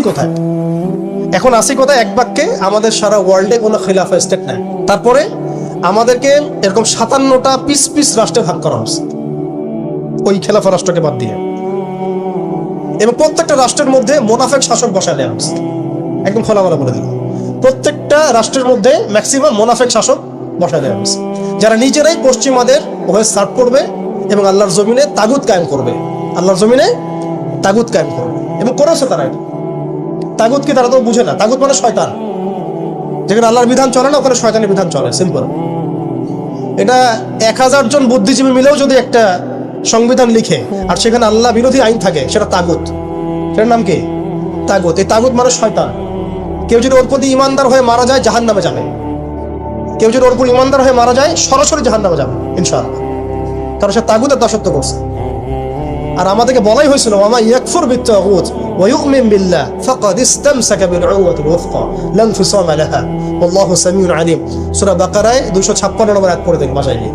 কোথায়? এখন আসি কোথায়? এক বাক্যে আমাদের সারা ওয়ার্ল্ডে কোনো খিলাফা স্টেট নাই। তারপরে আমাদেরকে এরকম 57টা পিস পিস রাষ্ট্রে ভাগ করা হচ্ছে ওই খেলাফা রাষ্ট্রকে বাদ দিয়ে, এবং প্রত্যেকটা রাষ্ট্রের মধ্যে মোনাফেক শাসক বসায় দেওয়া হচ্ছে। একদম খোলামেলা বলে দিল, প্রত্যেকটা রাষ্ট্রের মধ্যে ম্যাক্সিমাম মোনাফেক শাসক বসায় দেওয়া হচ্ছে, যারা নিজেরাই পশ্চিমাদের হয়ে সার্ভ করবে এবং আল্লাহর জমিনে তাগুত কায়েম করবে, আল্লাহর জমিনে তাগুত কায়েম করবে। এবং করেছে তারা। এটা তাগুত কি তারা তো বুঝে না। তাগুত মানে শয়তান। যেখানে আল্লাহর বিধান চলে না, ওখানে শয়তানের বিধান চলে, সিম্পল। এটা 1000 জন বুদ্ধিজীবী মিলেও যদি একটা সংবিধান লিখে আর সেখানে আল্লাহ বিরোধী আইন থাকে, সেটা তাগুত। সেটার নাম কি? তাগুত। এই তাগুত মানে শয়তান। কেউ যদি ওর প্রতি ইমানদার হয়ে মারা যায়, জাহান্নামে যাবে। কেউ যদি ওর প্রতি ইমানদার হয়ে মারা যায়, সরাসরি জাহান্নামে যাবে ইনশাআল্লাহ, কারণ সে তাগুতের দাসত্ব করছে। আর আমাদেরকে বলাই হয়েছিল, ওয়ামা ইয়াকফুর বিত্তাগুত ওয়া ইউমিন বিল্লাহ ফাকাদ ইসতামসাকা বিল উরওয়াতিল ওয়াসকা লা ইনফিসামা লাহা ওয়াল্লাহু সামিউন আলিম। সূরা বাকারায় 256 নম্বর আয়াত পড়ে দিন বাসায় গিয়ে,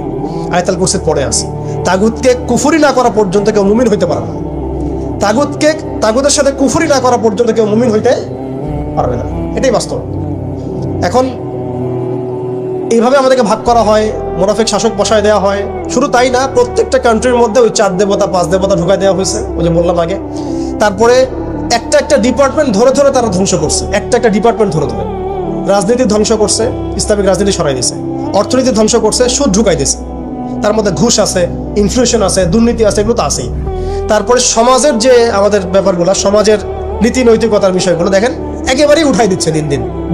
আয়াতুল কুরসির পড়ে আছে। তাগুতকে কুফরি না করা পর্যন্ত কেউ মুমিন হইতে পারে না। তাগুতের সাথে কুফরি না করা পর্যন্ত কেউ মুমিন হইতে পারবে না, এটাই বাস্তব। এখন এইভাবে আমাদেরকে ভাগ করা হয়, মুনাফিক শাসক বসায় দেওয়া হয়। শুধু তাই না, প্রত্যেকটা কান্ট্রির মধ্যে ওই 4 দেবতা 5 দেবতা ঢুকাই দেওয়া হয়েছে, ওই যে বললাম আগে। তারপরে একটা ডিপার্টমেন্ট ধরে ধরে তারা ধ্বংস করছে, একটা ডিপার্টমেন্ট ধরে ধরে। রাজনীতি ধ্বংস করছে, ইসলামিক রাজনীতি সরাই দিয়েছে। অর্থনীতি ধ্বংস করছে, সুদ ঢুকাই দিয়েছে। তার মধ্যে ঘুষ আছে, ইনফ্লেশন আছে, দুর্নীতি আছে, এগুলো তো আছেই। তারপরে সমাজের যে আমাদের ব্যাপারগুলো, সমাজের নীতি নৈতিকতার বিষয়গুলো দেখেন একেবারেই উঠাই দিচ্ছে,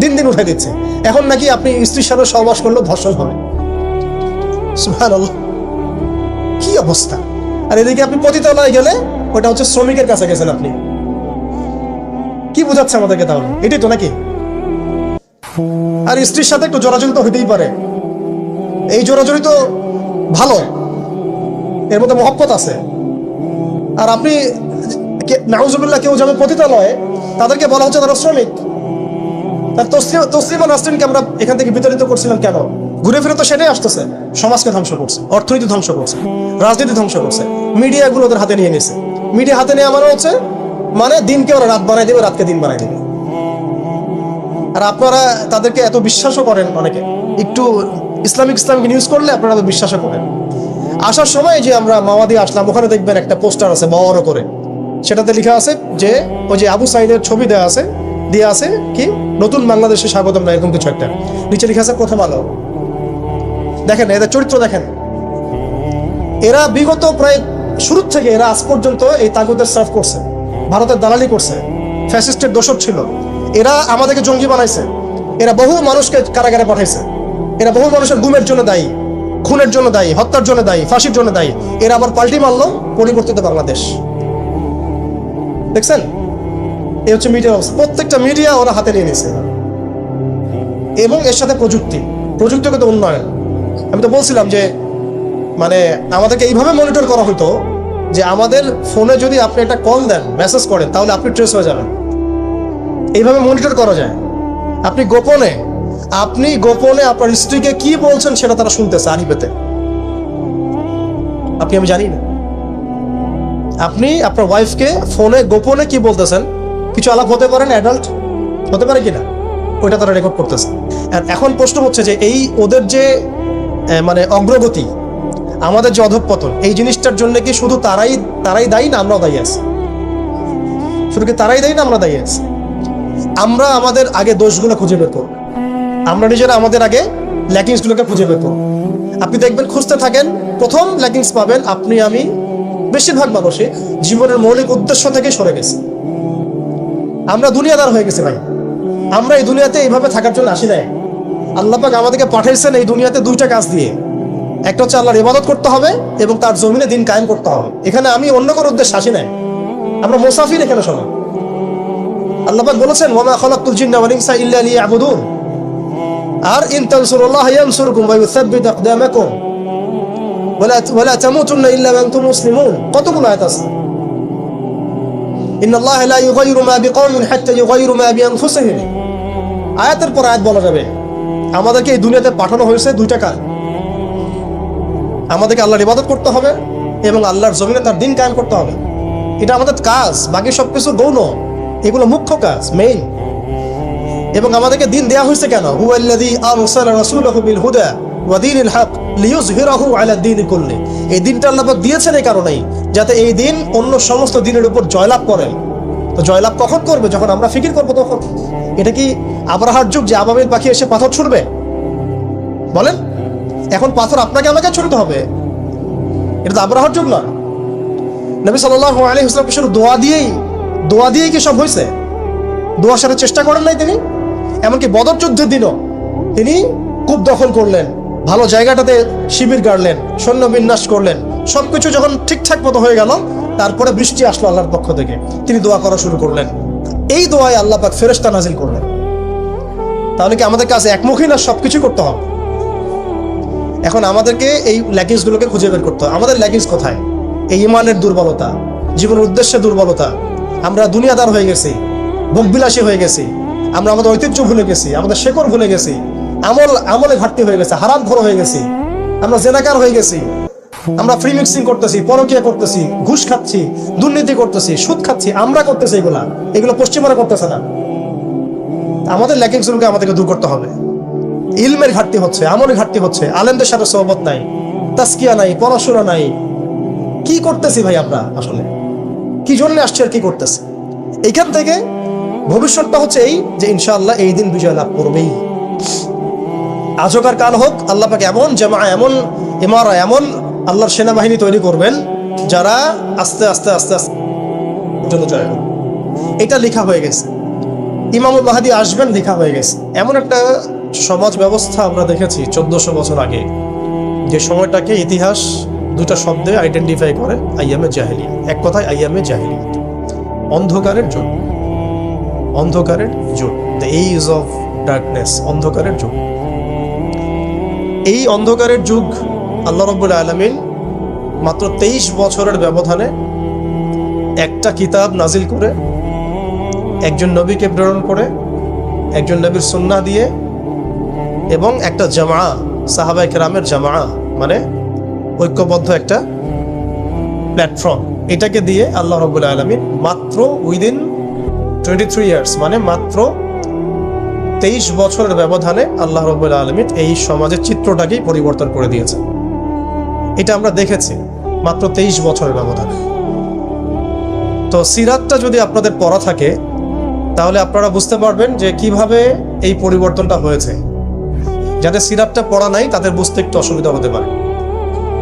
দিন দিন উঠাই দিচ্ছে। এখন নাকি আপনি স্ত্রীর সাথে সহবাস করলেও ধর্ষণ হবে। সুবহানাল্লাহ, কি অবস্থা! আর এদিকে আপনি পতিতালয়ে গেলে ওটা হচ্ছে শ্রমিকের কাছে গেছেন আপনি। কি বোঝাচ্ছে আমাদেরকে তাহলে? এটাই তো নাকি? আর স্ত্রীর সাথে একটু জোরাজুরি তো হইতেই পারে। এই জোরাজুরি তো ভালো, এর মধ্যে মহব্বত আছে। আর আপনি নাউজুবিল্লাহ কেউ যাবে পতিতালয়ে, তাদেরকে বলা হচ্ছে তারা শ্রমিক। তার তসলিমা নাসরিনকে আমরা এখান থেকে বিতাড়িত করছিলাম কেন? ঘুরে ফিরে তো সেটাই আসতেছে। সমাজকে ধ্বংস করছে, অর্থনীতি ধ্বংস করছে, রাজনীতি ধ্বংস করছে, মিডিয়াগুলো ওদের হাতে নিয়ে নিছে। মিডিয়া হাতে নেওয়া মানে হচ্ছে দিনকে ওরা রাত বানাই দেবে, রাতকে দিন বানাই দেবে। আর আপনারা তাদেরকে এত বিশ্বাসও করেন, অনেকে একটু ইসলামিক নিউজ করলে আপনারা বিশ্বাসও করেন। আসার সময় যে আমরা মাওয়াদি আসলাম, ওখানে দেখবেন একটা পোস্টার আছে বড় করে, সেটাতে লেখা আছে যে ওই যে আবু সাইদের ছবি দেওয়া আছে, দিয়ে আছে কি নতুন বাংলাদেশে স্বাগতম না, এরকম কিছু একটা। নিচে লেখা আছে প্রথম আলো। দেখেন এদের চরিত্র দেখেন। এরা বিগত প্রায় শুরু থেকে এরা আজ পর্যন্ত এই তাগুতের সার্ভ করছে, ভারতের দালালি করছে, ফ্যাসিস্টের দোসর ছিল। এরা আমাদেরকে জঙ্গি বানাইছে, এরা বহু মানুষকে কারাগারে পাঠাইছে, এরা বহু মানুষের গুমের জন্য দায়ী, খুনের জন্য দায়ী, হত্যার জন্য দায়ী, ফাঁসির জন্য দায়ী। এরা আবার পাল্টি মারলো পরিবর্তিত বাংলাদেশ। দেখছেন? এই হচ্ছে মিডিয়া। প্রত্যেকটা মিডিয়া ওরা হাতে নিয়ে নিয়েছে, এবং এর সাথে প্রযুক্তিগত উন্নয়ন। আমি তো বলছিলাম যে আমাদেরকে এইভাবে মনিটর করা হতো যে আমাদের ফোনে যদি আপনি একটা কল দেন, মেসেজ করেন, তাহলে আপনি ট্রেস হয়ে যাবেন। এইভাবে মনিটর করা যায়। আপনি গোপনে আপনার স্ত্রীকে কি বলছেন সেটা তারা শুনতেছে আড়িপেতে। আমি জানি না। আপনি আপনার ওয়াইফকে ফোনে গোপনে কি বলতেছেন, কিছু আলাপ হতে পারেন, অ্যাডাল্ট হতে পারে কিনা, ওইটা তারা রেকর্ড করতেছে। এখন প্রশ্ন হচ্ছে যে এই ওদের যে অগ্রগতি, আমাদের যে অধঃপতন, এই জিনিসটার জন্য কি শুধু তারাই দায়ী না আমরাও দায়ী আছি? শুধু কি তারাই দায়ী না আমরা দায়ী আছি? আমরা আমাদের আগে দোষগুলো খুঁজে বের করব। আমরা নিজেরা আমাদের আগে ল্যাকিংসগুলোকে খুঁজে বের করব। আপনি দেখবেন, খুঁজতে থাকেন, প্রথম ল্যাকিংস পাবেন আপনি, আমি, বেশিরভাগ মানুষই জীবনের মৌলিক উদ্দেশ্য থেকে সরে গেছে। আমরা দুনিয়াদার হয়ে গেছি ভাই। আমরা এই দুনিয়াতে এইভাবে থাকার জন্য আসি নাই। আল্লাহ পাক আমাদেরকে পাঠাইছেন এই দুনিয়াতে 2টা কাজ দিয়ে। একটা হচ্ছে আল্লাহর ইবাদত করতে হবে এবং তার জমিনে দিন কায়েম করতে হবে। এখানে আমি অন্য কোনো উদ্দেশ্যে আসি নাই। আমরা মুসাফির এখানে সবাই। আল্লাহ পাক বলেছেন, ওয়া মা খালাকতুল জিন্না ওয়াল ইনসা ইল্লা লিয়াবুদুন। আর ইন তানসুরুল্লাহ ইয়ানসুরকুম ওয়া ইউসাব্বিত আকদামাকুম ওয়ালা তামুতুন্না ইল্লা ওয়া আনতুম মুসলিমুন। কতগুলো আয়াত আছে। ইন্নাল্লাহা লা ইউগাইয়িরু মা বিকওমিন হাত্তা ইউগাইয়িরু মা বিআনফুসিহিম। আয়াতের পর আয়াত বলা যাবে। আমাদেরকে এই দুনিয়াতে পাঠানো হয়েছে 2টা কাজ। আমাদেরকে আল্লাহর ইবাদত করতে হবে এবং আল্লাহর জমিনে তার দিন কায়েম করতে হবে। এটা আমাদের কাজ। বাকি সবকিছু গৌণ। এগুলো মুখ্য কাজ, মেইন। এবং আমাদেরকে দিন দেয়া হয়েছে কেন? হুয়াল্লাযী আরসালা রাসূলাহু বিল হুদা ওয়া দীনিল হক লিইয়ুযহিরাহু আলা দীনি কুল্লি। এই দিনটা আল্লাহ পাক দিয়েছেন এই কারণেই, যাতে এই দিন অন্য সমস্ত দিনের উপর জয়লাভ করে। তো জয়লাভ কখন করবে? যখন আমরা ফিকির করবো তখন। এটা কি আবরাহার যুগ যে আবাবিল পাখি এসে পাথর ছুড়বে? বলেন, এখন পাথর আপনাকে আমাকে ছুড়তে হবে? এটা তো আবরাহার যুগ না। নবী সাল্লাল্লাহু আলাইহি ওয়াসাল্লাম শুধু দোয়া দিয়েই কি সব হয়েছে? দোয়ার সাথে চেষ্টা করেন নাই তিনি? এমনকি বদর যুদ্ধের দিনও তিনি কূপ দখল করলেন, ভালো জায়গাটাতে শিবির গাড়লেন, সৈন্য বিন্যাস করলেন। সবকিছু যখন ঠিকঠাক মতো হয়ে গেল, তারপরে বৃষ্টি আসলো আল্লাহর পক্ষ থেকে, তিনি দোয়া করা শুরু করলেন। এই দোয়ায় আল্লাহ পাক ফেরেশতা নাজিল করলেন। তাহলে কি আমাদের কাছে একমুখী না সবকিছু করতে হবে? এখন আমাদেরকে এই ল্যাকিংসগুলোকে খুঁজে বের করতে হবে। আমাদের ল্যাকিংস কোথায়? এই ইমানের দুর্বলতা, জীবনের উদ্দেশ্যে দুর্বলতা। আমরা দুনিয়াদার হয়ে গেছি, ভোগবিলাসী হয়ে গেছি, আমরা আমাদের ঐতিহ্য ভুলে গেছি, আমাদের শেকড় ভুলে গেছি, আমলে ঘাটতি হয়ে গেছে, হারামখোর হয়ে গেছি, আমরা জেনাকার হয়ে গেছি, আমরা ফ্রি মিক্সিং করতেছি, পরকীয়া করতেছি, ঘুষ খাচ্ছি, দুর্নীতি করতেছি, সুদ খাচ্ছি। আমরা করতেছি এগুলো পশ্চিমারা করতেছে না। আমাদের ল্যাকিংসগুলোকে আমাদেরকে দূর করতে হবে। ইলমের ঘাটতি হচ্ছে, আমলের ঘাটতি হচ্ছে, আলেমদের সাথে সোহবত নাই, তাসকিয়া নাই, পড়াশোনা নাই। কি করতেছি ভাই আমরা? আসলে কি জন্য আসছি আর কি করতেছি? এইখান থেকে ভবিষ্যৎটা হচ্ছে এই যে ইনশাআল্লাহ এই দিন বিজয় লাভ করবেই। আজ হোক আর কাল হোক, আল্লাহ পাক এমন জামা, এমন ইমারা, এমন আল্লাহর সেনাবাহিনী তৈরি করবেন যারা আস্তে আস্তে আস্তে আস্তে জন্য জয় হবে। এটা লেখা হয়ে গেছে। ইমামুল মাহদী আসবেন, লেখা হয়ে গেছে। এমন একটা সমাজ ব্যবস্থা আমরা দেখেছি 1400 বছর আগে, যে সময়টাকে ইতিহাস দুটা শব্দে আইডেন্টিফাই করে, আইয়ামে জাহেলিয়া। এক কথায় আইয়ামে জাহেলিয়া, অন্ধকারের যুগ। অন্ধকারের যুগ, দ্য এজ অফ ডার্কনেস, অন্ধকারের যুগ। এই অন্ধকারের যুগ আল্লাহ রাব্বুল আলামিন মাত্র 23 বছরের ব্যবধানে একটা কিতাব নাজিল করে, একজন নবীকে প্রেরণ করে, একজন নবীর সুন্নাহ দিয়ে, এবং একটা জামা, সাহাবায়ে কেরামের জামা, মানে ঐক্যবদ্ধ একটা প্ল্যাটফর্ম, এটাকে দিয়ে আল্লাহ রাব্বুল আলামিন মাত্র উইদিন 23 ইয়ার্স, মানে মাত্র 23 বছরের ব্যবধানে আল্লাহ রাব্বুল আলামিন এই সমাজের চিত্রটাকেই পরিবর্তন করে দিয়েছে। এটা আমরা দেখেছি মাত্র 23 বছরের ব্যবধানে। তো সিরাতটা যদি আপনাদের পড়া থাকে, তাহলে আপনারা বুঝতে পারবেন যে কিভাবে এই পরিবর্তনটা হয়েছে। যাদের সিরাতটা পড়া নাই তাদের বুঝতে একটু অসুবিধা হতে পারে।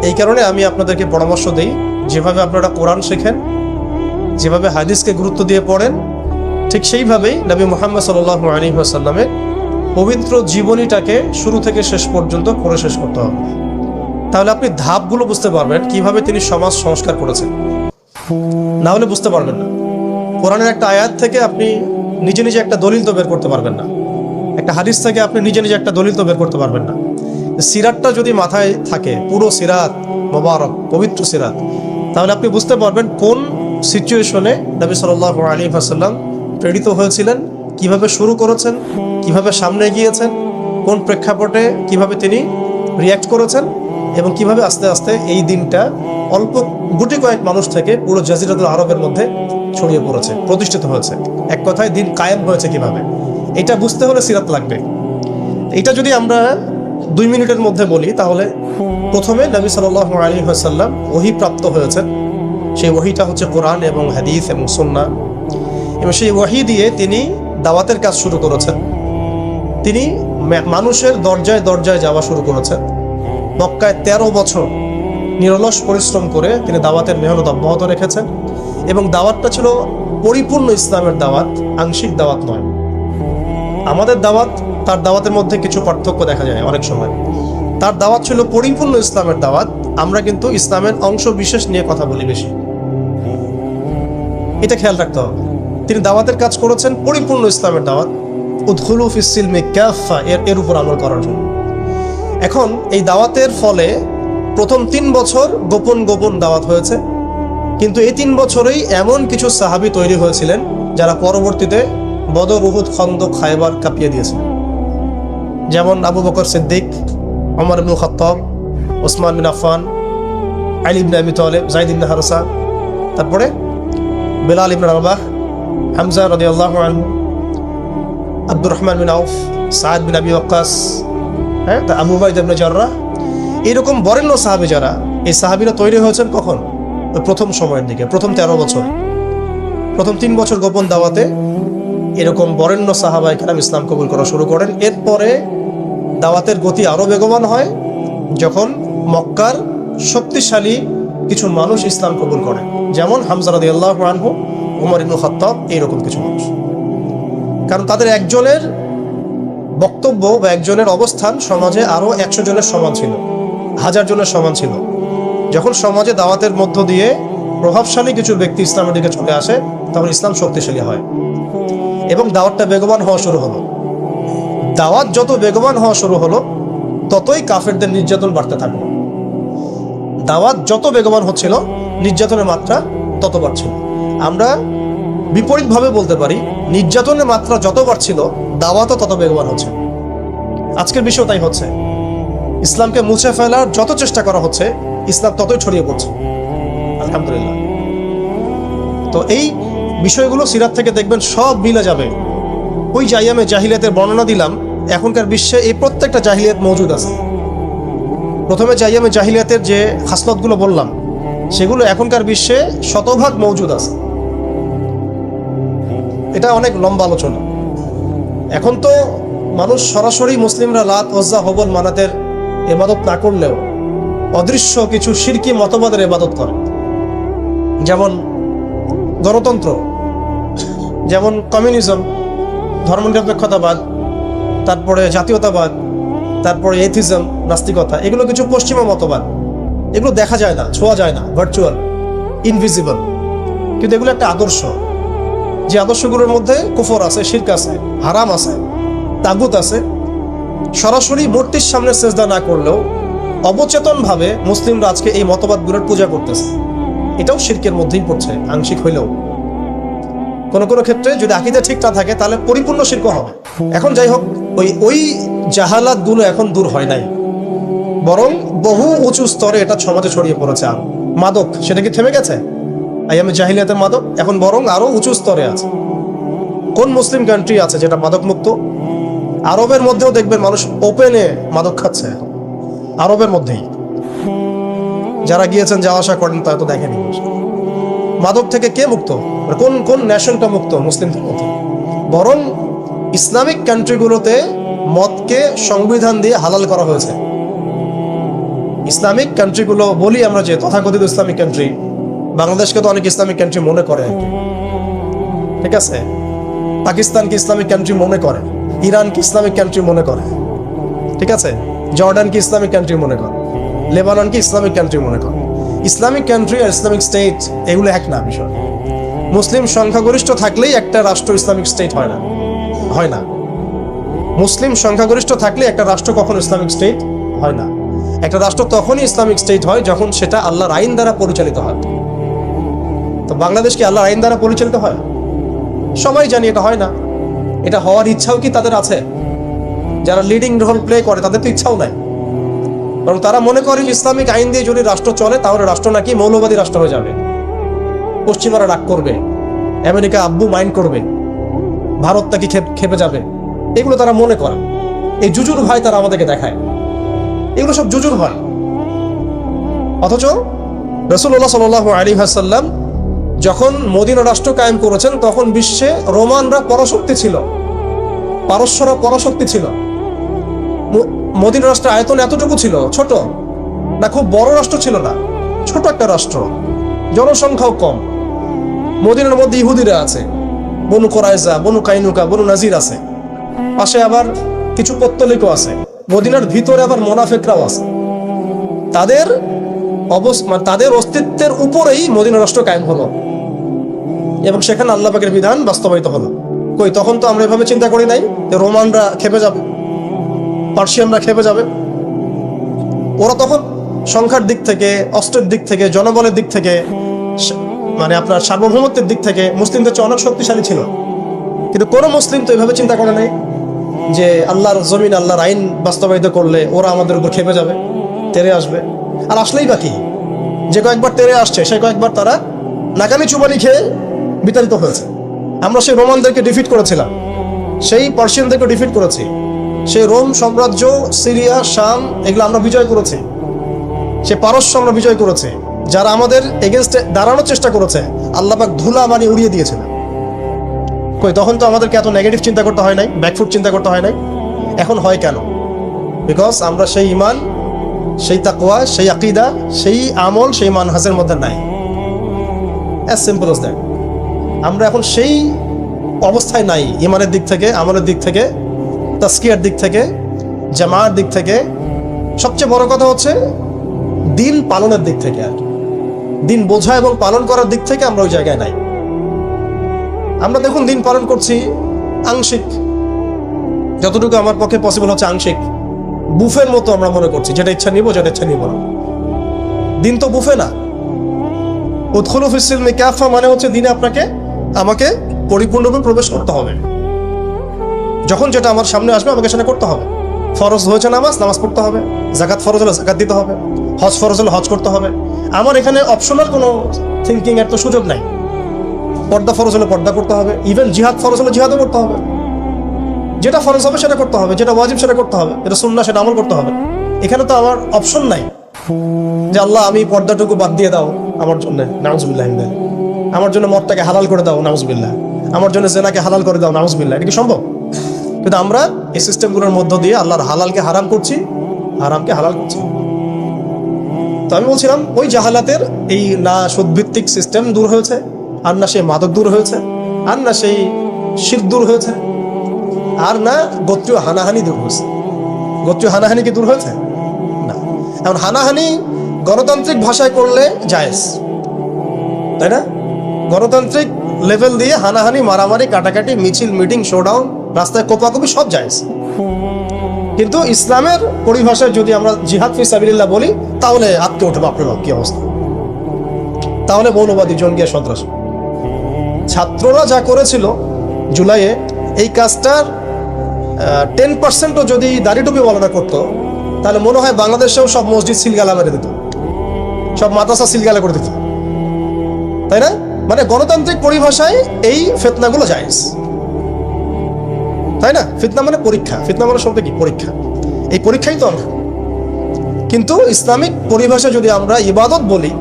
এই কারণে আমি আপনাদেরকে পরামর্শ দিই, যেভাবে আপনারা কোরআন শেখেন, যেভাবে হাদিসকে গুরুত্ব দিয়ে পড়েন, ঠিক সেইভাবেই নবী মুহাম্মদ সাল্লাল্লাহু আলাইহি ওয়াসাল্লামের পবিত্র জীবনীটাকে শুরু থেকে শেষ পর্যন্ত পড়ে শেষ করতে হবে। তাহলে আপনি ধাপগুলো বুঝতে পারবেন কিভাবে তিনি সমাজ সংস্কার করেছেন। না হলে বুঝতে পারবেন না। কোরআনের একটা আয়াত থেকে আপনি নিজে নিজে একটা দলিল তো বের করতে পারবেন না, একটা হাদিস থেকে আপনি নিজে নিজে একটা দলিল তো বের করতে পারবেন না। সিরাতটা যদি মাথায় থাকে, পুরো সিরাত মোবারক, পবিত্র সিরাত, তাহলে আপনি বুঝতে পারবেন কোন সিচুয়েশনে নবী সাল্লাল্লাহু আলাইহি ওয়াসাল্লাম প্রেরিত হয়েছিলেন, কিভাবে শুরু করেছেন, কিভাবে সামনে এগিয়েছেন, কোন প্রেক্ষাপটে কিভাবে তিনি রিয়্যাক্ট করেছেন, এবং কিভাবে আস্তে আস্তে এই দিনটা অল্প গুটি কয়েক মানুষ থেকে পুরো জাজিরাতুল আরবের মধ্যে ছড়িয়ে পড়েছে, প্রতিষ্ঠিত হয়েছে। এক কথায় দিন কায়েম হয়েছে কিভাবে, এটা বুঝতে হলে সিরাত লাগবে। এটা যদি আমরা 2 মিনিটের মধ্যে বলি, তাহলে প্রথমে নবী সাল্লাল্লাহু আলাইহি ওয়াসাল্লাম ওহী প্রাপ্ত হয়েছেন। সেই ওহীটা হচ্ছে কোরআন এবং হাদিস এবং সুন্নাহ, এবং সেই ওহী দিয়ে তিনি দাওয়াতের কাজ শুরু করেছেন। তিনি মানুষের দরজায় দরজায় যাওয়া শুরু করেছেন। মক্কায় 13 বছর নিরলস পরিশ্রম করে তিনি দাওয়াতের মেহনত অব্যাহত রেখেছেন, এবং দাওয়াতটা ছিল পরিপূর্ণ ইসলামের দাওয়াত, আংশিক দাওয়াত নয়। আমাদের দাওয়াত, তার দাওয়াতের মধ্যে কিছু পার্থক্য দেখা যায় অনেক সময়। তার দাওয়াত ছিল পরিপূর্ণ ইসলামের দাওয়াত, আমরা কিন্তু ইসলামের অংশ বিশেষ নিয়ে কথা বলি বেশি। এটা খেয়াল রাখতে হবে। তিনি দাওয়াতের কাজ করেছেন পরিপূর্ণ ইসলামের দাওয়াত, উদখুলু ফিস সিলমি কাফা, এর উপর আমল করার জন্য। এখন এই দাওয়াতের ফলে প্রথম 3 বছর গোপন গোপন দাওয়াত হয়েছে, কিন্তু এই 3 বছরেই এমন কিছু সাহাবী তৈরি হয়েছিলেন যারা পরবর্তীতে বদর, উহুদ, খন্দক, খায়বার কাঁপিয়ে দিয়েছে। যেমন আবু বকর সিদ্দিক, ওমর ইবনে খাত্তাব, ওসমান বিন আফফান, আলী ইবনে আবি তালেব, যায়েদ ইবনে হারসা, তারপরে বেলাল ইবনে রাবাহ, হামজা রাদিয়াল্লাহু আনহু, আব্দুর রহমান বিন আউফ, সাদ বিন আবি ওয়াক্কাস, হ্যাঁ, আবু উবাইদা ইবনে জাররাহ, এরকম বরেণ্য সাহাবী যারা, এই সাহাবীরা তৈরি হয়েছেন কখন? ওই প্রথম সময়ের দিকে, প্রথম 13 বছর, প্রথম 3 বছর গোপন দাওয়াতে এরকম বরেণ্য সাহাবায়ে কেরাম ইসলাম কবুল করা শুরু করেন। এরপরে দাওয়াতের গতি আরো বেগবান হয় যখন মক্কার শক্তিশালী কিছু মানুষ ইসলাম কবুল করে, যেমন হামজা রাদিয়াল্লাহু আনহু, ওমর ইবনে খাত্তাব, এইরকম কিছু মানুষ। কারণ তাদের একজনের বক্তব্য বা একজনের অবস্থান সমাজে আরো 100 জনের সমান ছিল, 1000 জনের সমান ছিল। যখন সমাজে দাওয়াতের মধ্য দিয়ে প্রভাবশালী কিছু ব্যক্তি ইসলামের দিকে চলে আসে, তখন ইসলাম শক্তিশালী হয় এবং দাওয়াতটা বেগবান হওয়া শুরু হলো। দাওয়াত যত বেগবান হওয়া শুরু হলো, ততই কাফেরদের নির্যাতন বাড়তে থাকলো। দাওয়াত যত বেগবান হচ্ছিল, নির্যাতনের মাত্রা তত বাড়ছিল। আমরা বিপরীতভাবে বলতে পারি, নির্যাতনের মাত্রা যত বাড়ছিল, দাওয়াতও তত বেগবান হচ্ছে। আজকের বিষয় তাই হচ্ছে। ইসলামকে মুছে ফেলার যত চেষ্টা করা হচ্ছে, ইসলাম ততই ছড়িয়ে পড়ছে, আলহামদুলিল্লাহ। তো এই বিষয়গুলো সিরাত থেকে দেখবেন সব মিলে যাবে। ওই যে আইয়ামে জাহিলিয়াতের বর্ণনা দিলাম, এখনকার বিশ্বে এই প্রত্যেকটা জাহিলিয়াত মজুদ আছে। প্রথমে যে আইয়ামে জাহিলিয়াতের যে খাসলতগুলো বললাম, সেগুলো এখনকার বিশ্বে শতভাগ মজুদ আছে। এটা অনেক লম্বা আলোচনা। এখন তো মানুষ সরাসরি মুসলিমরা লাত, ওজ্জা, হবল, মানাতের ইবাদত না করলেও অদৃশ্য কিছু শিরকি মতবাদের ইবাদত করে, যেমন গণতন্ত্র, যেমন কমিউনিজম, ধর্মনিরপেক্ষতাবাদ, তারপরে জাতীয়তাবাদ, তারপরে এথিজম, নাস্তিকতা। এগুলো কিছু পশ্চিমা মতবাদ। এগুলো দেখা যায় না, ছোঁয়া যায় না, ভার্চুয়াল, ইনভিজিবল, কিন্তু এগুলো একটা আদর্শ। যে আদর্শগুলোর মধ্যে কুফর আছে, শিরক আছে, হারাম আছে, তাগুত আছে। সরাসরি মূর্তির সামনে সেজদা না করলেও অবচেতনভাবে মুসলিমরা আজকে এই মতবাদগুলোর পূজা করতেছে। এটাও শিরকের মধ্যেই পড়ছে, আংশিক হইলেও। কোনো কোনো ক্ষেত্রে যদি আকীদা ঠিক না থাকে, তাহলে পরিপূর্ণ শিরক হবে। এখন যাই হোক, ওই জাহালাতগুলো এখন দূর হয় নাই, বরং বহু উঁচু স্তরে এটা সমাজে ছড়িয়ে পড়েছে। আর মাদক, সেটা কি থেমে গেছে? আইয়ামে জাহিলিয়াতের মাদক এখন বরং আরো উঁচু স্তরে আছে। কোন মুসলিম কান্ট্রি আছে যেটা মাদক মুক্ত? আরবের মধ্যেও দেখবেন মানুষ ওপেনে মাদক খাচ্ছে, আরবের মধ্যেই। যারা গিয়েছেন, যাওয়া আসা করেন, তা তো দেখেনি। মাদক থেকে কে মুক্ত? কোন কোন ন্যাশনটা মুক্ত মুসলিমদের মধ্যে? বরং ইসলামিক কান্ট্রিগুলোতে মদকে সংবিধান দিয়ে হালাল করা হয়েছে। ইসলামিক কান্ট্রিগুলো বলি আমরা, যে তথাকথিত ইসলামিক কান্ট্রি, বাংলাদেশকে তো অনেক ইসলামিক কান্ট্রি মনে করে, ঠিক আছে? পাকিস্তানকে ইসলামিক কান্ট্রি মনে করে, ইরানকে ইসলামিক কান্ট্রি মনে করে, ঠিক আছে? জর্ডানকে ইসলামিক কান্ট্রি মনে করে, লেবাননকে ইসলামিক কান্ট্রি মনে করে। ইসলামিক কান্ট্রি আর ইসলামিক স্টেট এগুলো এক না বিষয়। মুসলিম সংখ্যাগরিষ্ঠ থাকলেই একটা রাষ্ট্র ইসলামিক স্টেট হয় না, হয় না। মুসলিম সংখ্যাগরিষ্ঠ থাকলে একটা রাষ্ট্র কখনো ইসলামিক স্টেট হয় না। একটা রাষ্ট্র তখনই ইসলামিক স্টেট হয় যখন সেটা আল্লাহর আইন দ্বারা পরিচালিত হয়। তো বাংলাদেশ কি আল্লাহর আইন দ্বারা পরিচালিত হয়? সবাই জানি এটা হয় না। এটা হওয়ার ইচ্ছাও কি তাদের আছে? যারা লিডিং রোল প্লে করে, তাদের তো ইচ্ছাও নাই। বরং তারা মনে করে ইসলামিক আইন দিয়ে যদি রাষ্ট্র চলে, তাহলে রাষ্ট্র নাকি মৌলবাদী রাষ্ট্র হয়ে যাবে, পশ্চিমারা রাগ করবে, আমেরিকা আব্বু মাইন্ড করবে, ভারত নাকি খেপে যাবে। এগুলো তারা মনে করে। এই জুজুর ভয় তারা আমাদেরকে দেখায়। এগুলো সব জুজুর ভয়। অথচ রাসূলুল্লাহ সাল্লাল্লাহু আলাইহি ওয়াসাল্লাম যখন মদিনা রাষ্ট্র কায়েম করেছেন, তখন বিশ্বে রোমানরা পরাশক্তি ছিল, পারস্যরা পরাশক্তি ছিল। মদিনা রাষ্ট্রের আয়তন এতটুকু ছিল, ছোট না, খুব বড় রাষ্ট্র ছিল না, ছোট একটা রাষ্ট্র, জনসংখ্যাও কম। মদিনার মধ্যে ইহুদিরা আছে, বনু কোরাইজা, বনু কাইনুকা, বনু নাজির আছে। পাশে আবার কিছু পত্তলিকও আছে। মদিনার ভিতরে আবার মোনাফিকরাও আছে। তাদের অস্তিত্বের উপরেই মদিনা রাষ্ট্র কায়েম হলো এবং সেখানে আল্লাহ পাকের বিধান বাস্তবায়িত হলো। কই, তখন তো আমরা এভাবে চিন্তা করি নাই যে রোমানরা খেপে যাবে, পার্সিয়ানরা খেপে যাবে। ওরা তখন সংখ্যার দিক থেকে, অস্ত্রের দিক থেকে, জনবলের দিক থেকে, মানে আপনার সার্বভৌমত্বের দিক থেকে মুসলিমদের চেয়ে অনেক শক্তিশালী ছিল। কিন্তু কোনো মুসলিম তো এভাবে চিন্তা করে নাই যে আল্লাহর জমিন, আল্লাহর আইন বাস্তবায়িত করলে ওরা আমাদের উপর খেপে যাবে, তেরে আসবে। আর আসলেই বাকি, যে কয়েকবার তেরে আসছে, সেই কয়েকবার তারা নাকামি চুবানি খেয়ে বিতাড়িত হয়েছে। আমরা সেই রোমানদেরকে ডিফিট করেছিলাম, সেই পার্সিয়ানদেরকে ডিফিট করেছি, সেই রোম সাম্রাজ্য, সিরিয়া, শাম, এগুলো আমরা বিজয় করেছি, সে পারস্য আমরা বিজয় করেছি। যারা আমাদের এগেনস্টে দাঁড়ানোর চেষ্টা করেছে আল্লাহ পাক ধুলা বানিয়ে উড়িয়ে দিয়েছিলেন। কই তখন তো আমাদেরকে এত নেগেটিভ চিন্তা করতে হয় নাই, ব্যাকফুট চিন্তা করতে হয় নাই। এখন হয় কেন? বিকজ আমরা সেই ইমান, সেই তাকওয়া, সেই আকীদা, সেই আমল, সেই মানহাজের মধ্যে নাই। As simple as that. আমরা এখন সেই অবস্থায় নাই, ইমানের দিক থেকে, আমলের দিক থেকে, তাসকিয়ার দিক থেকে, জামার দিক থেকে, সবচেয়ে বড় কথা হচ্ছে দিন পালনের দিক থেকে। আর দিন বোঝা এবং পালন করার দিক থেকে আমরা ওই জায়গায় নাই। আমরা দেখুন দিন পালন করছি আংশিক, যতটুকু আমার পক্ষে পসিবল হচ্ছে আংশিক, বুফের মতো আমরা মনে করছি, যেটা ইচ্ছা নিব, যেটা ইচ্ছা নিব না। দিন তো বুফে না। উদখুলু ফিস সিলমি কাফা মানে হচ্ছে দিনে আমাকে পরিপূর্ণরূপে প্রবেশ করতে হবে। যখন যেটা আমার সামনে আসবে আমাকে সেটা করতে হবে। ফরজ হয়েছে নামাজ পড়তে হবে, যাকাত ফরজ হলে যাকাত দিতে হবে, হজ ফরজ হলে হজ করতে হবে। আমার এখানে অপশনাল কোনো থিঙ্কিং এর তো সুযোগ নাই। পর্দা ফরজ হলে পর্দা করতে হবে, ইভেন জিহাদ ফরজ হলে জিহাদও করতে হবে। যেটা ফরজ হবে সেটা করতে হবে, যেটা ওয়াজিব সেটা করতে হবে, যেটা সুন্নাহ সেটা আমল করতে হবে। এখানে তো আমার অপশন নাই যে আল্লাহ আমি পর্দাটুকু বাদ দিয়ে দাও আমার জন্য, নাউজুবিল্লাহ, আমার জন্য মদটাকে হালাল করে দাও, নাউজুবিল্লাহ, আমার জন্য জেনাকে হালাল করে দাও, নাউজুবিল্লাহ। এটা কি সম্ভব? কিন্তু আমরা এই সিস্টেমগুলোর মধ্য দিয়ে আল্লাহর হালালকে হারাম করছি, হারামকে হালাল করছি। তো আমি বলছিলাম ওই জাহালাতের এই না সুদভিত্তিক সিস্টেম দূর হয়েছে, আর না সেই মাদক দূর হয়েছে, আর না সেই শিরক দূর হয়েছে, আর না গোত্রীয় হানাহানি দূর হয়েছে। গোত্রীয় হানাহানি কি দূর হয়েছে? না। এখন হানাহানি গণতান্ত্রিক ভাষায় করলে জায়েজ, তাই না? গণতান্ত্রিক লেভেল দিয়ে হানাহানি, মারামারি, কাটাকাটি, মিছিল, মিটিং, শোডাউন, রাস্তায় কোপাকুপি সব জায়েজ। কিন্তু ইসলামের পরিভাষায় যদি আমরা জিহাদ ফি সাবিলিল্লাহ বলি তাহলে আটকে ওঠে, বাপরে বাপ কি অবস্থা, তাহলে মৌলবাদী জঙ্গিয়া সন্ত্রাস। ছাত্ররা যা করেছিল জুলাইয়ে, এই কাজটার 10%ও যদি দাড়িটুপি বলাটা করতো তাহলে মনে হয় বাংলাদেশেও সব মসজিদ সিলগালা মেরে দিত, সব মাদ্রাসা সিলগালা করে দিত, তাই না? মানে গণতান্ত্রিক পরিভাষায় এই ফিতনাগুলো জায়েজ, তাই না? ফিতনা মানে পরীক্ষা, ফিতনা মানে শব্দ কি? পরীক্ষা। এই পরীক্ষাই তো অঙ্ক। কিন্তু ইসলামিক পরিভাষা যদি আমরা ইবাদত বলি,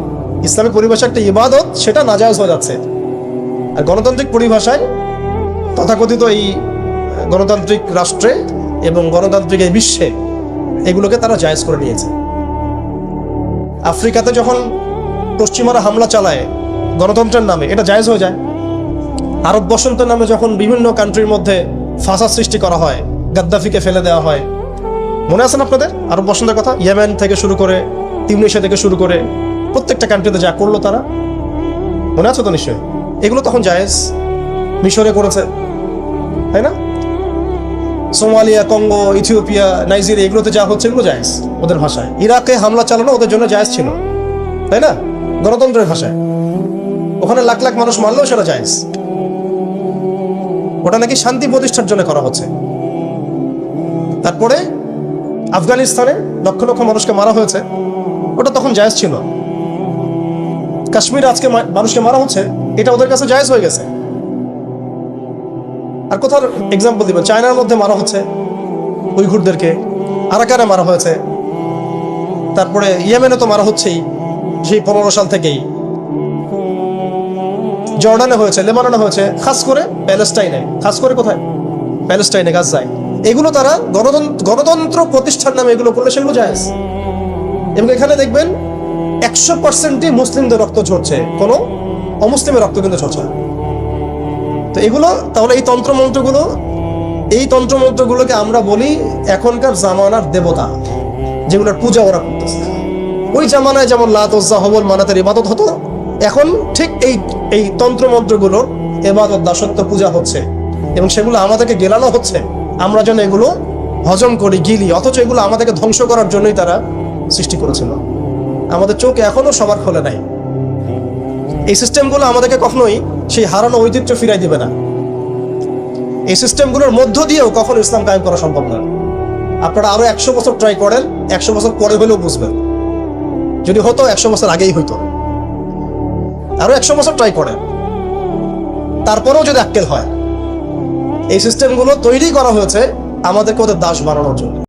ইসলামিক পরিভাষা একটা ইবাদত, সেটা নাজায়েজ হয়ে যাচ্ছে। আর গণতান্ত্রিক পরিভাষায় তথাকথিত এই গণতান্ত্রিক রাষ্ট্রে এবং গণতান্ত্রিক এই বিশ্বে এগুলোকে তারা জায়েজ করে নিয়েছে। আফ্রিকাতে যখন পশ্চিমারা হামলা চালায় গণতন্ত্রের নামে, এটা জায়েজ হয়ে যায়। আরব বসন্তের নামে যখন বিভিন্ন কান্ট্রির মধ্যে ফাসাদ সৃষ্টি করা হয়, গাদ্দাফিকে ফেলে দেওয়া হয়, মনে আছে না আপনাদের আরব বসন্তের কথা? ইয়েমেন থেকে শুরু করে, তিউনিসিয়া থেকে শুরু করে প্রত্যেকটা কান্ট্রিতে যা করলো তারা, মনে আছে তো নিশ্চয়ই? এগুলো তখন জায়েজ। মিশরে করেছে, তাই না? সোমালিয়া, কঙ্গো, ইথিওপিয়া, নাইজেরিয়া, এগুলোতে যা হচ্ছে এগুলো জায়েজ ওদের ভাষায়। ইরাকে হামলা চালানো ওদের জন্য জায়েজ ছিল, তাই না? গণতন্ত্রের ভাষায়। ওখানে লাখ লাখ মানুষ মারলেও সেটা জায়েজ। ওটা নাকি শান্তি প্রতিষ্ঠার জন্য করা হচ্ছে। তারপরে আফগানিস্তানে লক্ষ লক্ষ মানুষকে মারা হয়েছে, ওটা তখন জায়েজ ছিল। কাশ্মীরে আজকে মানুষকে মারা হচ্ছে, এটা ওদের কাছে জায়েজ হয়ে গেছে। আর কোথাও এক্সাম্পল দিবেন? চায়নার মধ্যে মারা হচ্ছে উইঘুরদেরকে, আরাকানে মারা হয়েছে, তারপরে ইয়েমেনে তো মারা হচ্ছেই সেই 15 সাল থেকেই, জর্ডানে হয়েছে, লেবাননে হয়েছে, খাস করে প্যালেস্টাইনে, খাস করে কোথায়? প্যালেস্টাইনে, গাজায়। এগুলো তারা গণতন্ত্র প্রতিষ্ঠার নামে এগুলো করলে সেগুলো জায়েজ। এবং এখানে দেখবেন 100%ই মুসলিমদের রক্ত ঝরছে, কোনো অমুসলিমের রক্ত কিন্তু ঝরছে। তো এগুলো তাহলে এই তন্ত্রমন্ত্রগুলোকে আমরা বলি এখনকার জামানার দেবতা, যেগুলোর পূজা ওরা করতেছে। ওই জামানায় যেমন লাত, উজ্জা, হবল, মানাতের ইবাদত হতো, এখন ঠিক এই তন্ত্রমন্ত্রগুলোর ইবাদত, দাসত্ব, পূজা হচ্ছে, এবং সেগুলো আমাদেরকে গেলানো হচ্ছে। আমরা যেন এগুলো হজম করি, গিলি, অথচ এগুলো আমাদেরকে ধ্বংস করার জন্যই তারা সৃষ্টি করেছিল। আমাদের চোখ এখনো সবার খোলে নাই। এই সিস্টেমগুলো আমাদেরকে কখনোই সেই হারানো ঐতিহ্য ফিরাই দিবে না। এই সিস্টেমগুলোর মধ্য দিয়েও কখনো ইসলাম কায়েম করা সম্ভব না। আপনারা আরো 100 বছর ট্রাই করেন, 100 বছর পরে হলেও বুঝবেন। যদি হতো 100 বছর আগেই হইতো। আরো 100 বছর ট্রাই করেন, তারপরেও যদি আক্কেল হয়, এই সিস্টেমগুলো তৈরি করা হয়েছে আমাদেরকে ওদের দাস বানানোর জন্য।